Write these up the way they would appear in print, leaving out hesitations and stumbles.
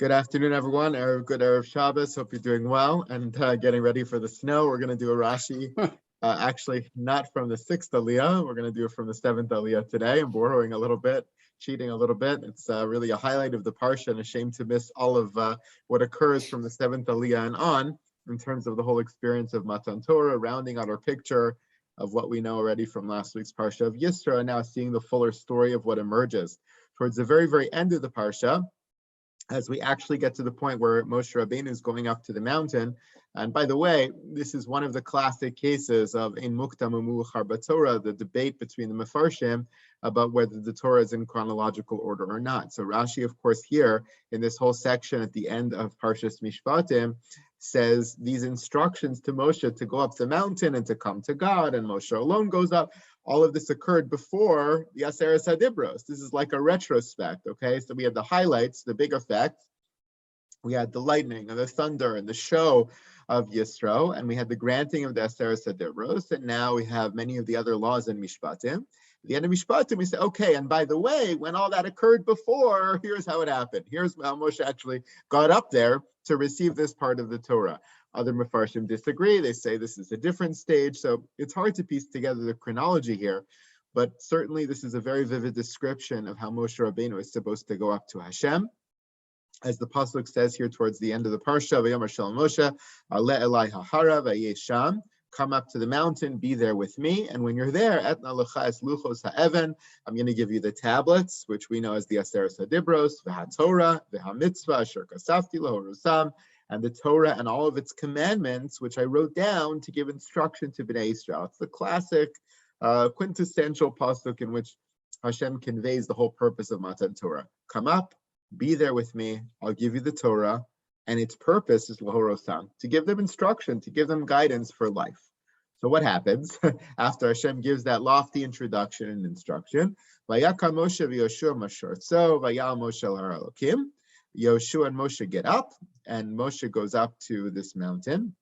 Good afternoon, everyone. Good Erev Shabbos. Hope you're doing well and getting ready for the snow. We're going to do a Rashi, actually not from the 6th Aliyah. We're going to do it from the 7th Aliyah today. I'm borrowing a little bit, cheating a little bit. It's really a highlight of the Parsha and a shame to miss all of what occurs from the 7th Aliyah and on in terms of the whole experience of Matan Torah, rounding out our picture of what we know already from last week's Parsha of Yisro, and now seeing the fuller story of what emerges towards the very, very end of the Parsha, as we actually get to the point where Moshe Rabbeinu is going up to the mountain. And by the way, this is one of the classic cases of in Muktam Umuchar B'Torah, the debate between the Mefarshim about whether the Torah is in chronological order or not. So Rashi, of course, here in this whole section at the end of Parshas Mishpatim, says these instructions to Moshe to go up the mountain and to come to God, and Moshe alone goes up. All of this occurred before the Aseret HaDibros. This is like a retrospect, okay? So we had the highlights, the big effects. We had the lightning and the thunder and the show of Yisro, and we had the granting of the Aseret HaDibros, and now we have many of the other laws in Mishpatim. At the end of Mishpatim, we say, okay, and by the way, when all that occurred before, here's how it happened. Here's how Moshe actually got up there to receive this part of the Torah. Other Mefarshim disagree. They say this is a different stage. So it's hard to piece together the chronology here, but certainly this is a very vivid description of how Moshe Rabbeinu is supposed to go up to Hashem. As the pasuk says here towards the end of the Parsha, V'yomer Shalom Moshe, Ale Elai Hahara V'yesham, come up to the mountain, be there with me. And when you're there, Etna Lecha Es Luchos Ha'even, I'm going to give you the tablets, which we know as the Aseret HaDibros, V'haTorah, V'hamitzvah, Asher Kasafti Lahorusam, and the Torah and all of its commandments, which I wrote down to give instruction to Bnei Israel. It's the classic, quintessential pasuk in which Hashem conveys the whole purpose of Matan Torah. Come up, be there with me, I'll give you the Torah, and its purpose is Lahorosam, to give them instruction, to give them guidance for life. So what happens after Hashem gives that lofty introduction and instruction? Vayakam Moshe v'Yoshua mashortzo, vayal Moshe el har Elokim. Yoshua and Moshe get up, and Moshe goes up to this mountain,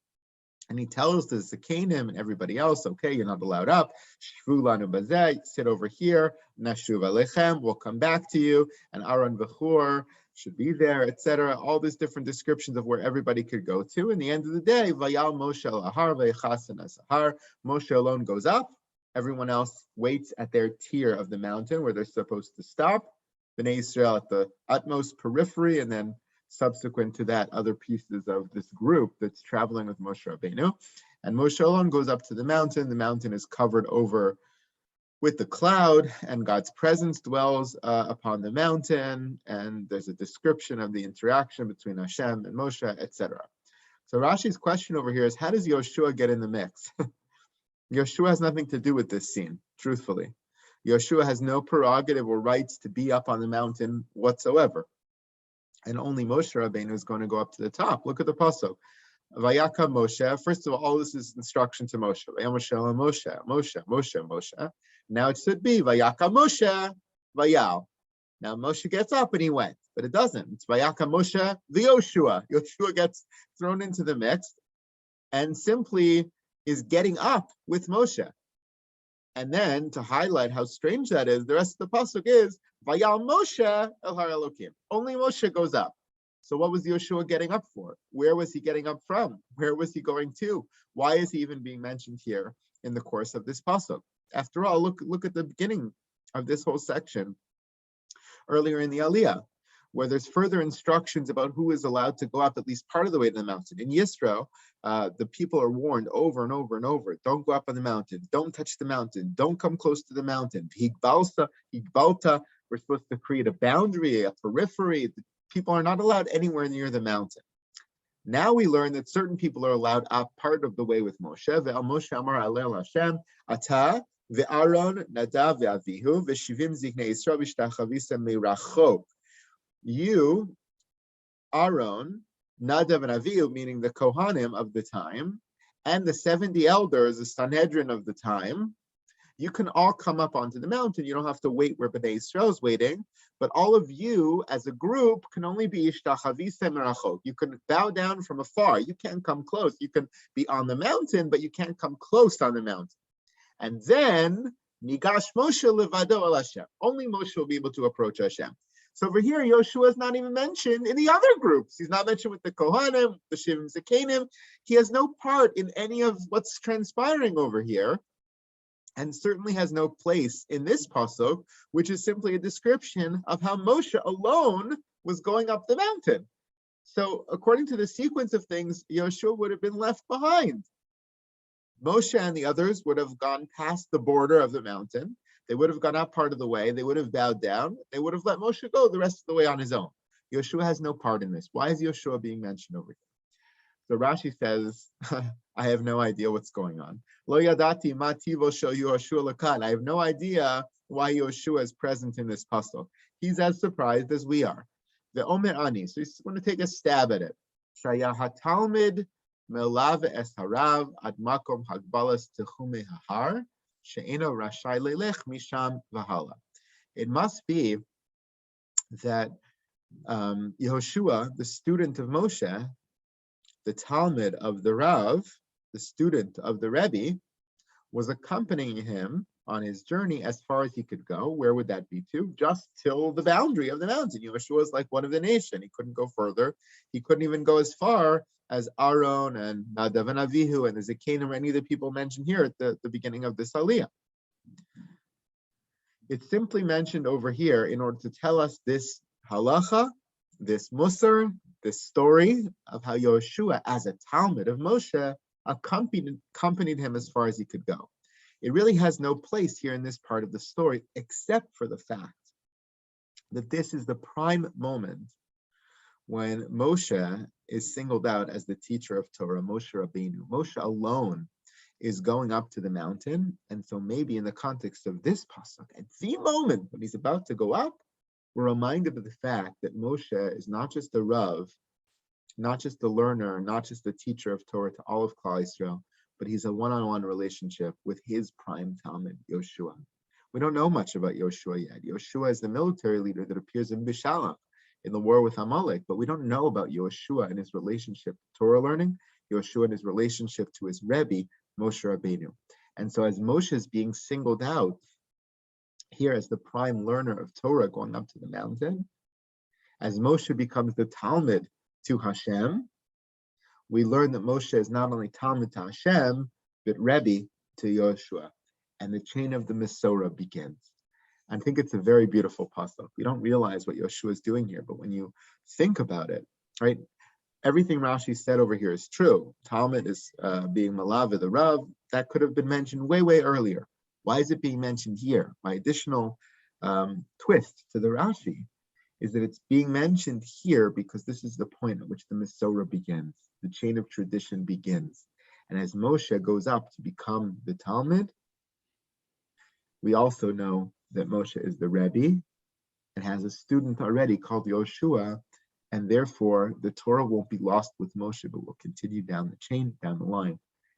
and he tells the Zakanim and everybody else, okay, you're not allowed up. Shvu lanu bazeh, sit over here. Nashuv alechem, we'll come back to you. And Aaron v'Chur should be there, etc. All these different descriptions of where everybody could go to. In the end of the day, vayal Moshe el ahar v'yechasen as-ahar. Moshe alone goes up. Everyone else waits at their tier of the mountain where they're supposed to stop. Bnei Israel at the utmost periphery, and then subsequent to that, other pieces of this group that's traveling with Moshe Rabbeinu. And Moshe alone goes up to the mountain. The mountain is covered over with the cloud, and God's presence dwells upon the mountain, and there's a description of the interaction between Hashem and Moshe, etc. So Rashi's question over here is, how does Yoshua get in the mix? Yoshua has nothing to do with this scene, truthfully. Yoshua has no prerogative or rights to be up on the mountain whatsoever. And only Moshe Rabbeinu is going to go up to the top. Look at the pasuk. Vayaka Moshe. First of all this is instruction to Moshe. Moshe, Moshe, Moshe, Moshe, Moshe. Now it should be Vayaka Moshe, Vayal. Now Moshe gets up and he went, but it doesn't. It's Vayaka Moshe, the Yoshua. Yoshua gets thrown into the mix and simply is getting up with Moshe. And then to highlight how strange that is, the rest of the pasuk is Vayal Moshe el har Elokim. Only Moshe goes up. So what was Yoshua getting up for? Where was he getting up from? Where was he going to? Why is he even being mentioned here in the course of this pasuk? After all, look at the beginning of this whole section earlier in the Aliyah, where there's further instructions about who is allowed to go up at least part of the way to the mountain. In Yisro, the people are warned over and over and over, don't go up on the mountain, don't touch the mountain, don't come close to the mountain. Higbalta, we're supposed to create a boundary, a periphery. The people are not allowed anywhere near the mountain. Now we learn that certain people are allowed up part of the way with Moshe. Ve'al Moshe amar alel Hashem, ata ve'aron nadav ve'avihu ve'shivim ziknei Yisrael v'shtachavisa meiracho. You, Aaron, Nadav and Avihu, meaning the Kohanim of the time, and the 70 elders, the Sanhedrin of the time, you can all come up onto the mountain. You don't have to wait where Bnei Israel is waiting, but all of you as a group can only be Ishtachavise Merachot. You can bow down from afar. You can't come close. You can be on the mountain, but you can't come close on the mountain. And then, Nigash Moshe levado el Hashem. Only Moshe will be able to approach Hashem. So over here, Yoshua is not even mentioned in the other groups. He's not mentioned with the Kohanim, the Shivim Zekanim. He has no part in any of what's transpiring over here, and certainly has no place in this pasuk, which is simply a description of how Moshe alone was going up the mountain. So according to the sequence of things, Yoshua would have been left behind. Moshe and the others would have gone past the border of the mountain. They would have gone up part of the way. They would have bowed down. They would have let Moshe go the rest of the way on his own. Yoshua has no part in this. Why is Yoshua being mentioned over here? So Rashi says, I have no idea what's going on. Lo yadati ma tivo shel Yoshua lakan. I have no idea why Yoshua is present in this pasuk. He's as surprised as we are. The Omer Ani. So he's going to take a stab at it. Shaya hatalmid melav es harav ad makom hagbalas techume hahar. It must be that Yehoshua, the student of Moshe, the Talmud of the Rav, the student of the Rebbe, was accompanying him on his journey as far as he could go. Where would that be to? Just till the boundary of the mountain. Yehoshua was like one of the nation. He couldn't go further. He couldn't even go as far as Aaron and Nadav and Avihu and the Zekanim or any of the people mentioned here at the beginning of this Aliyah. It's simply mentioned over here in order to tell us this halacha, this musar, this story of how Yoshua, as a Talmud of Moshe, accompanied him as far as he could go. It really has no place here in this part of the story, except for the fact that this is the prime moment when Moshe is singled out as the teacher of Torah, Moshe Rabbeinu. Moshe alone is going up to the mountain, and so maybe in the context of this pasuk, at the moment when he's about to go up, we're reminded of the fact that Moshe is not just the Rav, not just the learner, not just the teacher of Torah to all of Klal Yisrael, but he's a one-on-one relationship with his prime Talmud, Yoshua. We don't know much about Yoshua yet. Yoshua is the military leader that appears in Bishalach, in the war with Amalek, but we don't know about Yoshua and his relationship to Torah learning, Yoshua and his relationship to his Rebbe, Moshe Rabbeinu. And so as Moshe is being singled out here as the prime learner of Torah going up to the mountain, as Moshe becomes the Talmud to Hashem, we learn that Moshe is not only Talmud to Hashem, but Rebbe to Yoshua. And the chain of the Mesorah begins. I think it's a very beautiful pasuk. We don't realize what Yoshua is doing here, but when you think about it, right, everything Rashi said over here is true. Talmud is being Malava the Rav. That could have been mentioned way, way earlier. Why is it being mentioned here? My additional twist to the Rashi is that it's being mentioned here because this is the point at which the Mesorah begins. The chain of tradition begins. And as Moshe goes up to become the Talmud, we also know that Moshe is the Rebbe and has a student already called Yoshua, and therefore the Torah won't be lost with Moshe, but will continue down the chain, down the line,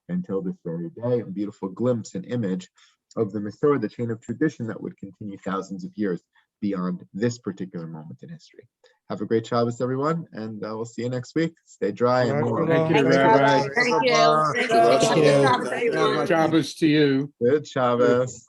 until this very day. A beautiful glimpse and image of the Mesorah, the chain of tradition that would continue thousands of years beyond this particular moment in history. Have a great Shabbos, everyone, and we'll see you next week. Stay dry and warm. Thank you, Thanks, Rabbi. Rabbi. Thank you. Thank you. Thank you. Shabbos, everyone. Shabbos to you. Good Shabbos.